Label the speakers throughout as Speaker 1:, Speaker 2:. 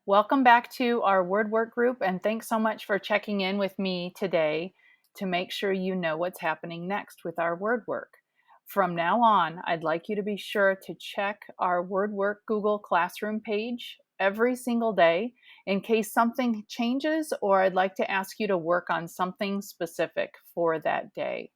Speaker 1: Welcome back to our word work group, and thanks so much for checking in with me today to make sure you know what's happening next with our word work. From now on, I'd like you to be sure to check our word work Google Classroom page every single day in case something changes or I'd like to ask you to work on something specific for that day.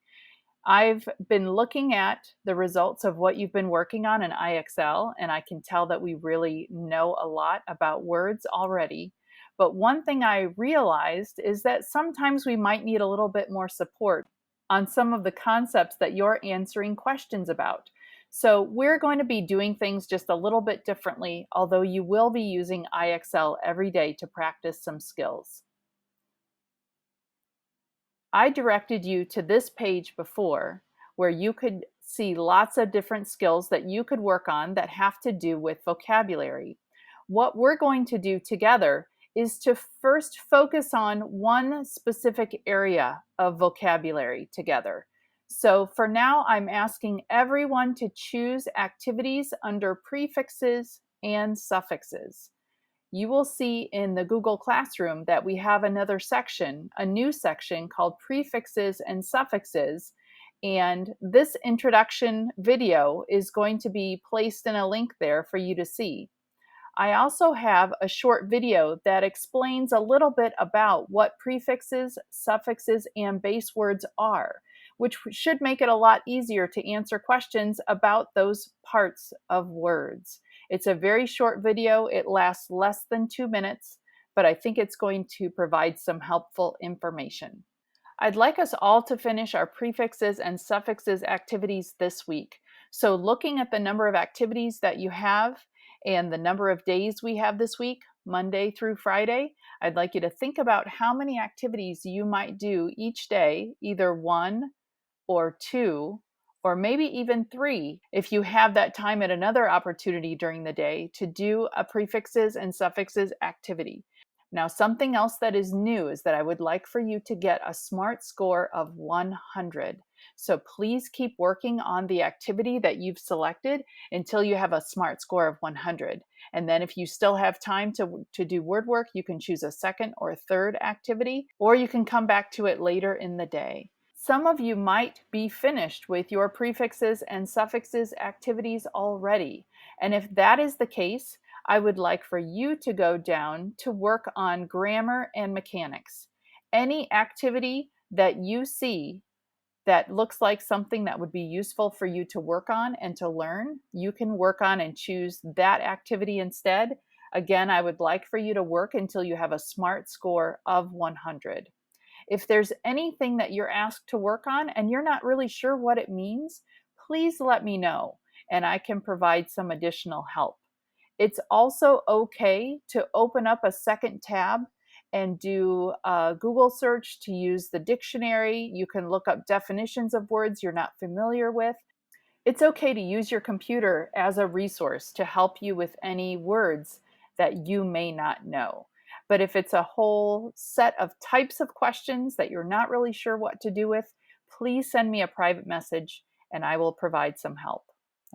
Speaker 1: I've been looking at the results of what you've been working on in IXL, and I can tell that we really know a lot about words already. But one thing I realized is that sometimes we might need a little bit more support on some of the concepts that you're answering questions about. So we're going to be doing things just a little bit differently, although you will be using IXL every day to practice some skills. I directed you to this page before where you could see lots of different skills that you could work on that have to do with vocabulary. What we're going to do together is to first focus on one specific area of vocabulary together. So for now, I'm asking everyone to choose activities under prefixes and suffixes. You will see in the Google Classroom that we have another section, a new section called Prefixes and Suffixes. And this introduction video is going to be placed in a link there for you to see. I also have a short video that explains a little bit about what prefixes, suffixes, and base words are, which should make it a lot easier to answer questions about those parts of words. It's a very short video. It lasts less than 2 minutes, but I think it's going to provide some helpful information. I'd like us all to finish our prefixes and suffixes activities this week. So looking at the number of activities that you have and the number of days we have this week, Monday through Friday, I'd like you to think about how many activities you might do each day, either 1 or 2, or maybe even 3, if you have that time at another opportunity during the day to do a prefixes and suffixes activity. Now, something else that is new is that I would like for you to get a SMART score of 100. So please keep working on the activity that you've selected until you have a SMART score of 100. And then if you still have time to do word work, you can choose a second or third activity, or you can come back to it later in the day. Some of you might be finished with your prefixes and suffixes activities already. And if that is the case, I would like for you to go down to work on grammar and mechanics. Any activity that you see that looks like something that would be useful for you to work on and to learn, you can work on and choose that activity instead. Again, I would like for you to work until you have a SMART score of 100. If there's anything that you're asked to work on and you're not really sure what it means, please let me know and I can provide some additional help. It's also okay to open up a second tab and do a Google search to use the dictionary. You can look up definitions of words you're not familiar with. It's okay to use your computer as a resource to help you with any words that you may not know. But if it's a whole set of types of questions that you're not really sure what to do with, please send me a private message and I will provide some help.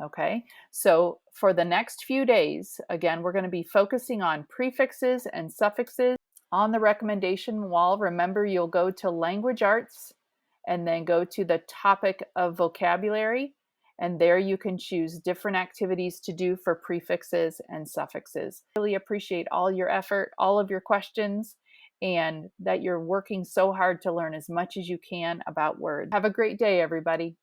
Speaker 1: Okay, so for the next few days, again, we're going to be focusing on prefixes and suffixes. On the recommendation wall, remember you'll go to language arts and then go to the topic of vocabulary. And there you can choose different activities to do for prefixes and suffixes. I really appreciate all your effort, all of your questions, and that you're working so hard to learn as much as you can about words. Have a great day, everybody.